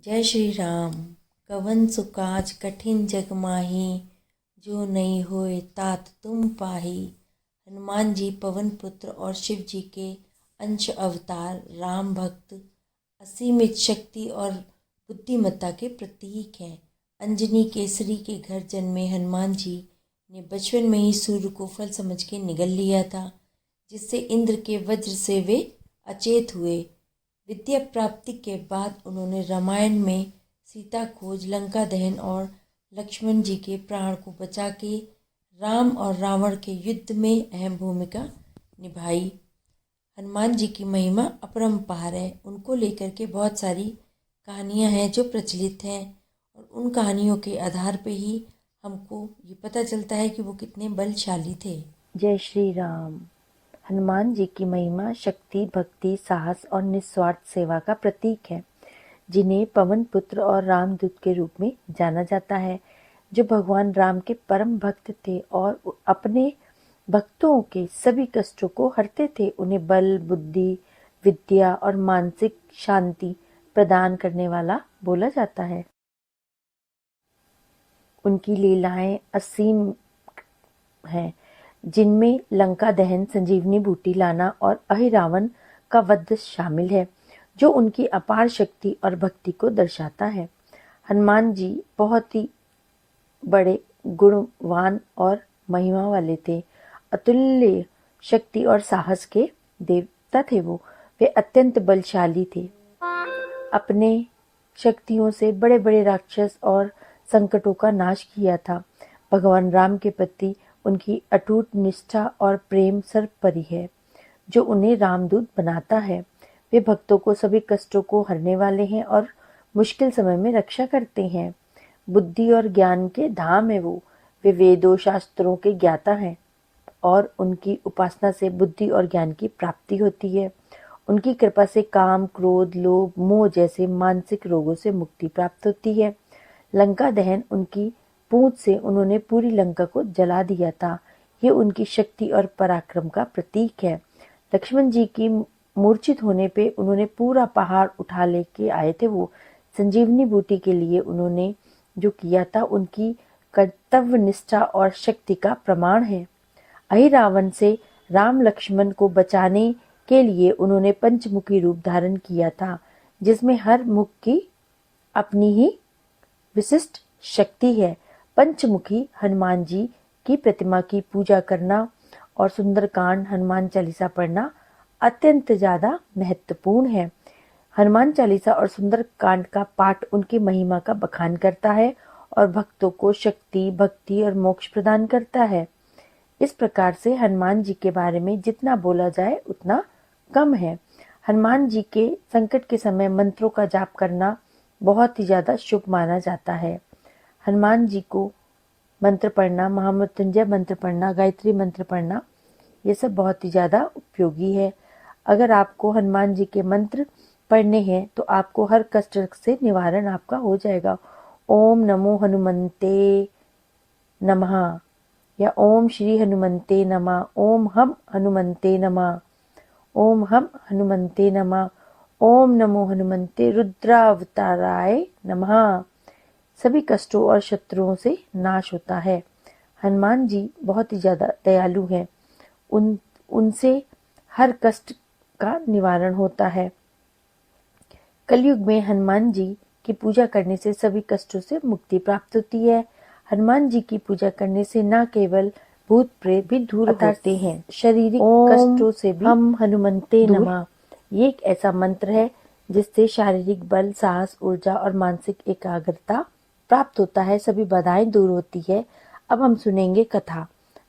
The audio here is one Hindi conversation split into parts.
जय श्री राम। कवन सुकाज कठिन जग माही, जो नहीं होए तात तुम पाही। हनुमान जी पवन पुत्र और शिव जी के अंश अवतार, राम भक्त, असीमित शक्ति और बुद्धिमत्ता के प्रतीक हैं। अंजनी केसरी के घर जन्मे हनुमान जी ने बचपन में ही सूर्य को फल समझ के निगल लिया था, जिससे इंद्र के वज्र से वे अचेत हुए। विद्या प्राप्ति के बाद उन्होंने रामायण में सीता खोज, लंका दहन और लक्ष्मण जी के प्राण को बचा के राम और रावण के युद्ध में अहम भूमिका निभाई। हनुमान जी की महिमा अपरंपार है। उनको लेकर के बहुत सारी कहानियां हैं जो प्रचलित हैं, और उन कहानियों के आधार पे ही हमको ये पता चलता है कि वो कितने बलशाली थे। जय श्री राम। हनुमान जी की महिमा शक्ति, भक्ति, साहस और निस्वार्थ सेवा का प्रतीक है, जिन्हें पवन पुत्र और रामदूत के रूप में जाना जाता है, जो भगवान राम के परम भक्त थे और अपने भक्तों के सभी कष्टों को हरते थे। उन्हें बल, बुद्धि, विद्या और मानसिक शांति प्रदान करने वाला बोला जाता है। उनकी लीलाएं असीम हैं, जिनमें लंका दहन, संजीवनी बूटी लाना और अहिरावण का वध शामिल है, जो उनकी अपार शक्ति और भक्ति को दर्शाता है। हनुमान जी बहुत ही बड़े गुणवान और महिमा वाले थे। अतुल्य शक्ति और साहस के देवता थे वे अत्यंत बलशाली थे। अपने शक्तियों से बड़े बड़े राक्षस और संकटों का नाश किया था। भगवान राम के प्रति उनकी अटूट निष्ठा और प्रेम सर्वोपरि है, जो उन्हें रामदूत बनाता है। वे भक्तों को सभी कष्टों को हरने वाले हैं और मुश्किल समय में रक्षा करते हैं। बुद्धि और ज्ञान के धाम है वे वेदों शास्त्रों के ज्ञाता हैं, और उनकी उपासना से बुद्धि और ज्ञान की प्राप्ति होती है। उनकी कृपा से काम, क्रोध, लोभ, मोह जैसे मानसिक रोगों से मुक्ति प्राप्त होती है। लंका दहन, उनकी पूंछ से उन्होंने पूरी लंका को जला दिया था। ये उनकी शक्ति और पराक्रम का प्रतीक है। लक्ष्मण जी की मूर्छित होने पे उन्होंने पूरा पहाड़ उठा लेके आए थे। संजीवनी बूटी के लिए उन्होंने जो किया था, उनकी कर्तव्य निष्ठा और शक्ति का प्रमाण है। अहिरावण से राम लक्ष्मण को बचाने के लिए उन्होंने पंचमुखी रूप धारण किया था, जिसमें हर मुख की अपनी ही विशिष्ट शक्ति है। पंचमुखी हनुमान जी की प्रतिमा की पूजा करना और सुंदरकांड, हनुमान चालीसा पढ़ना अत्यंत ज्यादा महत्वपूर्ण है। हनुमान चालीसा और सुंदरकांड का पाठ उनकी महिमा का बखान करता है और भक्तों को शक्ति, भक्ति और मोक्ष प्रदान करता है। इस प्रकार से हनुमान जी के बारे में जितना बोला जाए उतना कम है। हनुमान जी के संकट के समय मंत्रों का जाप करना बहुत ही ज्यादा शुभ माना जाता है। हनुमान जी को मंत्र पढ़ना, महामृत्युंजय मंत्र पढ़ना, गायत्री मंत्र पढ़ना, ये सब बहुत ही ज्यादा उपयोगी है। अगर आपको हनुमान जी के मंत्र पढ़ने हैं तो आपको हर कष्ट से निवारण आपका हो जाएगा। ओम नमो हनुमंते नमः, या ओम श्री हनुमंते नमः, ओम हम हनुमंते नमः, ओम हम हनुमंते नमः, ओम नमो हनुमंते रुद्रावताराय नमः। सभी कष्टों और शत्रुओं से नाश होता है। हनुमान जी बहुत ही ज्यादा दयालु हैं। उनसे हर कष्ट का निवारण होता है। कलयुग में हनुमान जी की पूजा करने से सभी कष्टों से मुक्ति प्राप्त होती है। हनुमान जी की पूजा करने से न केवल भूत प्रेत भी दूर होते हैं, शारीरिक कष्टों से भी हम हनुमंते नमः, ये एक ऐसा मंत्र है जिससे शारीरिक बल, साहस, ऊर्जा और मानसिक एकाग्रता प्राप्त होता है। सभी बाधाएं दूर होती है। अब हम सुनेंगे कथा।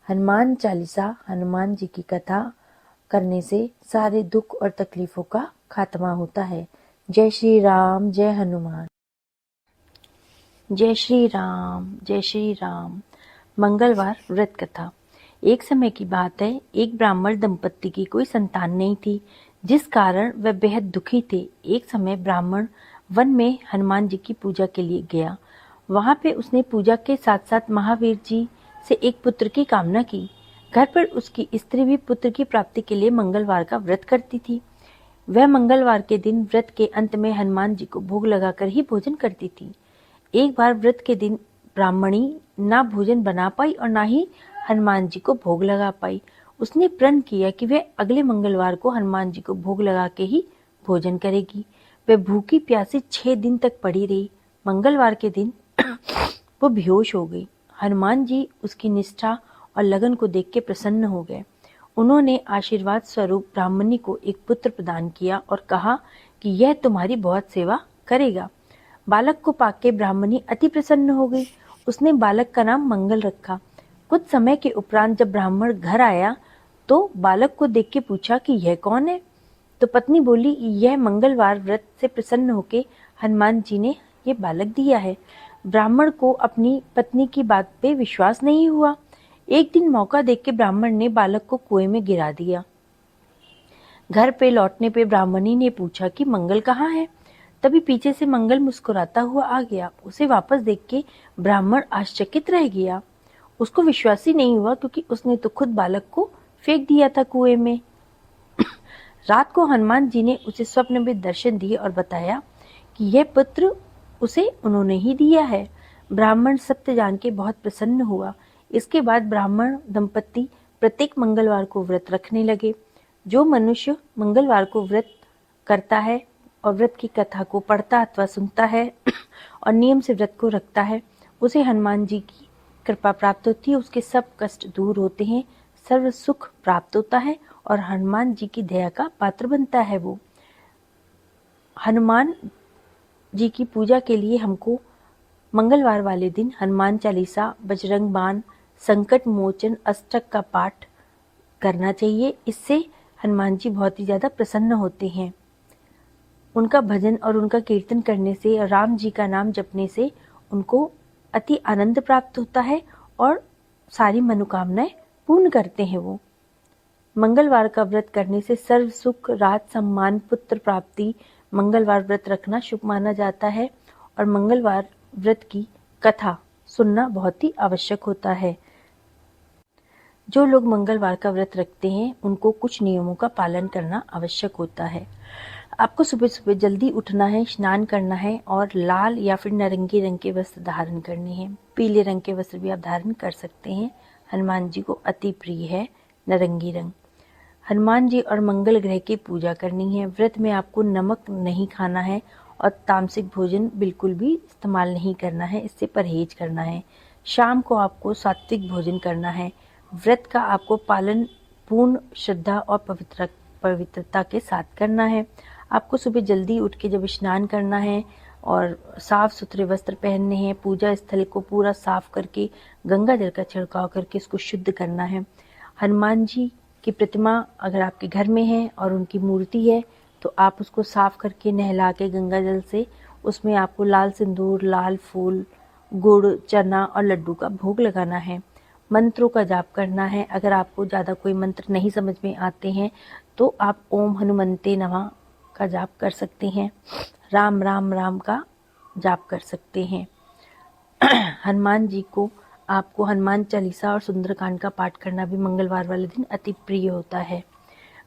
हनुमान चालीसा, हनुमान जी की कथा करने से सारे दुख और तकलीफों का खात्मा होता है। जय श्री राम, जय हनुमान। जय श्री राम, जय श्री राम। मंगलवार व्रत कथा। एक समय की बात है, एक ब्राह्मण दंपत्ति की कोई संतान नहीं थी, जिस कारण वह बेहद दुखी थे। एक समय ब्राह्मण वन में हनुमान जी की पूजा के लिए गया। वहां पे उसने पूजा के साथ साथ महावीर जी से एक पुत्र की कामना की। घर पर उसकी स्त्री भी पुत्र की प्राप्ति के लिए मंगलवार का व्रत करती थी। वह मंगलवार के दिन व्रत के अंत में हनुमान जी को भोग लगाकर ही भोजन करती थी। एक बार व्रत के दिन ब्राह्मणी ना भोजन बना पाई और ना ही हनुमान जी को भोग लगा पाई। उसने प्रण किया कि वह अगले मंगलवार को हनुमान जी को भोग लगा के ही भोजन करेगी। वह भूखी प्यासी 6 दिन तक पड़ी रही। मंगलवार के दिन वो बेहोश हो गई। हनुमान जी उसकी निष्ठा और लगन को देख के प्रसन्न हो गए। उन्होंने आशीर्वाद स्वरूप ब्राह्मणी को एक पुत्र प्रदान किया और कहा कि यह तुम्हारी बहुत सेवा करेगा। बालक को पाके ब्राह्मणी अति प्रसन्न हो गई। उसने बालक का नाम मंगल रखा। कुछ समय के उपरांत जब ब्राह्मण घर आया तो बालक को देख के पूछा कि यह कौन है। तो पत्नी बोली, यह मंगलवार व्रत से प्रसन्न होके हनुमान जी ने ये बालक दिया है। ब्राह्मण को अपनी पत्नी की बात पे विश्वास नहीं हुआ। एक दिन मौका देख के ब्राह्मण ने बालक को कुएं में गिरा दिया। घर पे लौटने पे ब्राह्मणी ने पूछा कि मंगल कहाँ है। तभी पीछे से मंगल मुस्कुराता हुआ आ गया। उसे वापस देख के ब्राह्मण आश्चर्यचकित रह गया। उसको विश्वास ही नहीं हुआ क्योंकि उसने तो खुद बालक को फेंक दिया था कुएं में। रात को हनुमान जी ने उसे स्वप्न में दर्शन दिए और बताया कि यह पुत्र उसे उन्होंने ही दिया है। ब्राह्मण सत्य जान के बहुत प्रसन्न हुआ। इसके बाद ब्राह्मण दंपति प्रत्येक मंगलवार को व्रत रखने लगे। जो मनुष्य मंगलवार को व्रत करता है और व्रत की कथा को पढ़ता अथवा सुनता है और नियम से व्रत को रखता है, उसे हनुमान जी की कृपा प्राप्त होती है। उसके सब कष्ट दूर होते हैं, सर्व सुख प्राप्त होता है और हनुमान जी की दया का पात्र बनता है। वो हनुमान जी की पूजा के लिए हमको मंगलवार वाले दिन हनुमान चालीसा, बजरंग बाण, संकट मोचन अष्टक का पाठ करना चाहिए। इससे हनुमान जी बहुत ही ज्यादा प्रसन्न होते हैं। उनका भजन और उनका कीर्तन करने से, राम जी का नाम जपने से उनको अति आनंद प्राप्त होता है और सारी मनोकामनाएं पूर्ण करते हैं। वो मंगलवार का व्रत करने से सर्व सुख, राज सम्मान, पुत्र प्राप्ति, मंगलवार व्रत रखना शुभ माना जाता है और मंगलवार व्रत की कथा सुनना बहुत ही आवश्यक होता है। जो लोग मंगलवार का व्रत रखते हैं उनको कुछ नियमों का पालन करना आवश्यक होता है। आपको सुबह सुबह जल्दी उठना है, स्नान करना है और लाल या फिर नारंगी रंग के वस्त्र धारण करने हैं। पीले रंग के वस्त्र भी आप धारण कर सकते हैं। हनुमान जी को अति प्रिय है नारंगी रंग। हनुमान जी और मंगल ग्रह की पूजा करनी है। व्रत में आपको नमक नहीं खाना है और तामसिक भोजन बिल्कुल भी इस्तेमाल नहीं करना है, इससे परहेज करना है। शाम को आपको सात्विक भोजन करना है। व्रत का आपको पालन पूर्ण श्रद्धा और पवित्रता के साथ करना है। आपको सुबह जल्दी उठ के जब स्नान करना है और साफ सुथरे वस्त्र पहनने हैं, पूजा स्थल को पूरा साफ करके गंगा जल का छिड़काव करके इसको शुद्ध करना है। हनुमान जी की प्रतिमा अगर आपके घर में है और उनकी मूर्ति है तो आप उसको साफ करके नहला के गंगा जल से उसमें आपको लाल सिंदूर, लाल फूल, गुड़, चना और लड्डू का भोग लगाना है। मंत्रों का जाप करना है। अगर आपको ज़्यादा कोई मंत्र नहीं समझ में आते हैं तो आप ओम हनुमंते नमः का जाप कर सकते हैं। राम राम राम का जाप कर सकते हैं। हनुमान जी को आपको हनुमान चालीसा और सुंदरकांड का पाठ करना भी मंगलवार वाले दिन अति प्रिय होता है।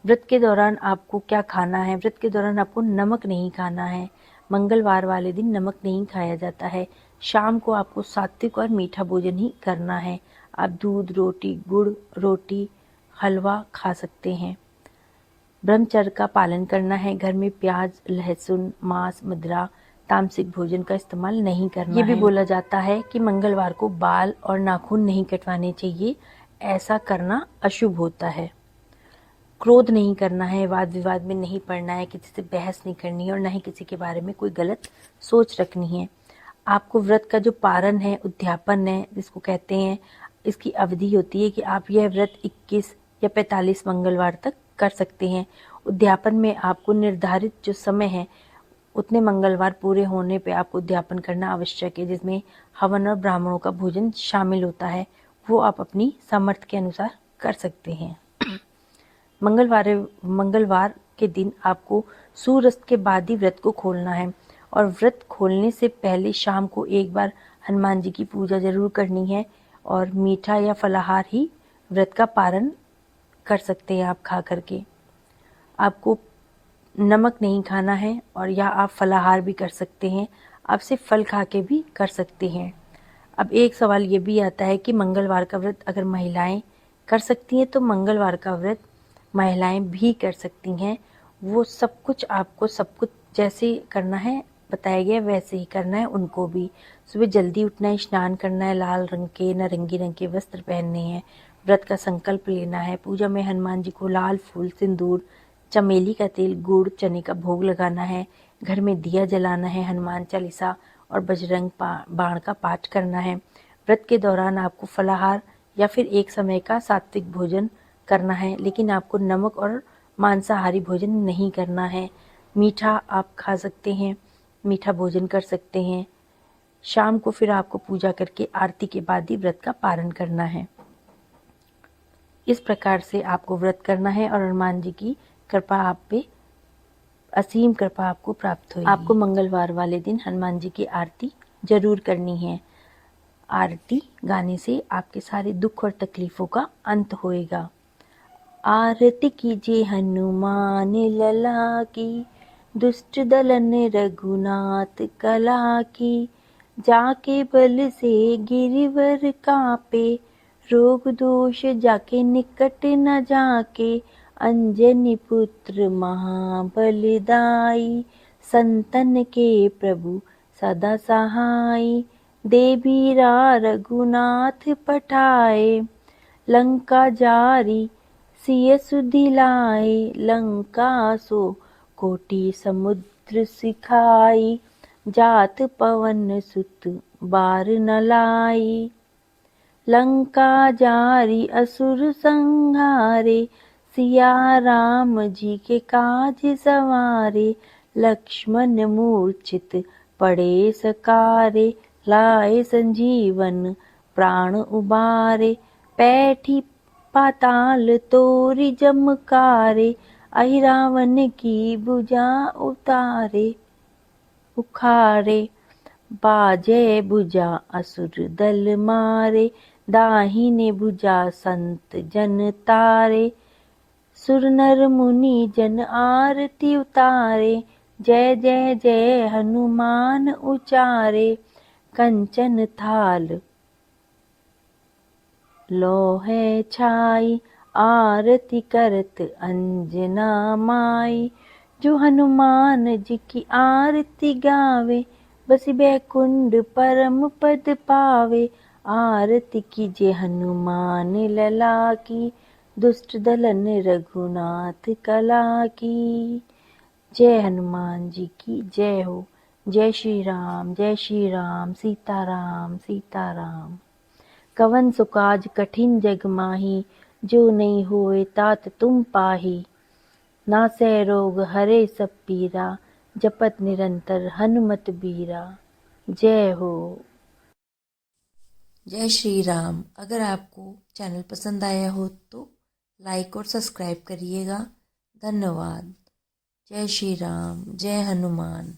व्रत के दौरान आपको क्या खाना है? व्रत के दौरान आपको नमक नहीं खाना है। मंगलवार वाले दिन नमक नहीं खाया जाता है। शाम को आपको सात्विक और मीठा भोजन ही करना है। आप दूध रोटी, गुड़ रोटी, हलवा खा सकते हैं। ब्रह्मचर्य का पालन करना है। घर में प्याज, लहसुन, मांस, मदिरा, तामसिक भोजन का इस्तेमाल नहीं करना है। ये भी बोला जाता है कि मंगलवार को बाल और नाखून नहीं कटवाने चाहिए, ऐसा करना अशुभ होता है। क्रोध नहीं करना है, वाद विवाद में नहीं पड़ना है, किसी से बहस नहीं करनी है और न ही किसी के बारे में कोई गलत सोच रखनी है। आपको व्रत का जो पारण है, उद्यापन है जिसको कहते हैं, इसकी अवधि होती है कि आप यह व्रत 21 या 45 मंगलवार तक कर सकते हैं। उद्यापन में आपको निर्धारित जो समय है उतने मंगलवार पूरे होने पे आपको उद्यापन करना आवश्यक है, जिसमें हवन और ब्राह्मणों का भोजन शामिल होता है। वो आप अपनी सामर्थ्य के अनुसार कर सकते हैं। मंगलवार के दिन आपको सूर्यास्त के बाद ही व्रत को खोलना है और व्रत खोलने से पहले शाम को एक बार हनुमान जी की पूजा जरूर करनी है और मीठा या फलाहार ही व्रत का पारण कर सकते हैं आप खा करके। आपको नमक नहीं खाना है, और या आप फलाहार भी कर सकते हैं, आप सिर्फ फल खा के भी कर सकते हैं। अब एक सवाल ये भी आता है कि मंगलवार का व्रत अगर महिलाएं कर सकती हैं तो मंगलवार का व्रत महिलाएं भी कर सकती हैं। वो सब कुछ आपको सब कुछ जैसे करना है बताया गया वैसे ही करना है उनको भी। सुबह जल्दी उठना है, स्नान करना है, लाल रंग के नारंगी रंग के वस्त्र पहनने हैं, व्रत का संकल्प लेना है, पूजा में हनुमान जी को लाल फूल, सिंदूर, चमेली का तेल, गुड़, चने का भोग लगाना है, घर में दिया जलाना है, हनुमान चालीसा और बजरंग बाण का पाठ करना है। व्रत के दौरान आपको फलाहार या फिर एक समय का सात्विक भोजन करना है, लेकिन आपको नमक और मांसाहारी भोजन नहीं करना है। मीठा आप खा सकते हैं, मीठा भोजन कर सकते हैं। शाम को फिर आपको पूजा करके आरती के बाद ही व्रत का पारण करना है। इस प्रकार से आपको व्रत करना है और हनुमान जी की कृपा आप पे, असीम कृपा आपको प्राप्त होगी। आपको मंगलवार वाले दिन हनुमान जी की आरती जरूर करनी है। आरती गाने से आपके सारे दुख और तकलीफों का अंत होएगा। आरती कीजिए हनुमान लला की, दुष्ट दलन रघुनाथ कला की, जाके बल से गिरिवर कापे, रोग दोष जाके निकट न जाके, अंजनी पुत्र महाबलदाई, संतन के प्रभु सदा सहाय, देवीरा रघुनाथ पठाए, लंका जारी सिय सुधिलाए, लंका सो कोटि समुद्र सिखाई, जात पवन सुत बार न लाई, लंका जारी असुर संहारे, सिया राम जी के काज सवारे, लक्ष्मण मूर्छित पड़े सकारे, लाए संजीवन प्राण उबारे, पैठी पाताल तोरी जमकारे, अहिरावण की भुजा उखारे, बाजे भुजा असुर दल मारे, दाहिने भुजा संत जन तारे, सुर नर मुनि जन आरती उतारे, जय जय जय हनुमान उचारे, कंचन थाल लोहे छाई, आरती करत अंजना माई, जो हनुमान जी की आरती गावे, बसी बैकुंठ परम पद पावे, आरती कीजिए हनुमान लला की, दुष्ट दलन रघुनाथ कला की। जय हनुमान जी की जय हो। जय श्री राम सीताराम सीताराम। कवन सुकाज कठिन जग माही, जो नहीं होए तात तुम पाही, नासै रोग हरे सब पीरा, जपत निरंतर हनुमत बीरा। जय हो। जय श्री राम। अगर आपको चैनल पसंद आया हो तो लाइक और सब्सक्राइब करिएगा। धन्यवाद। जय श्री राम। जय हनुमान।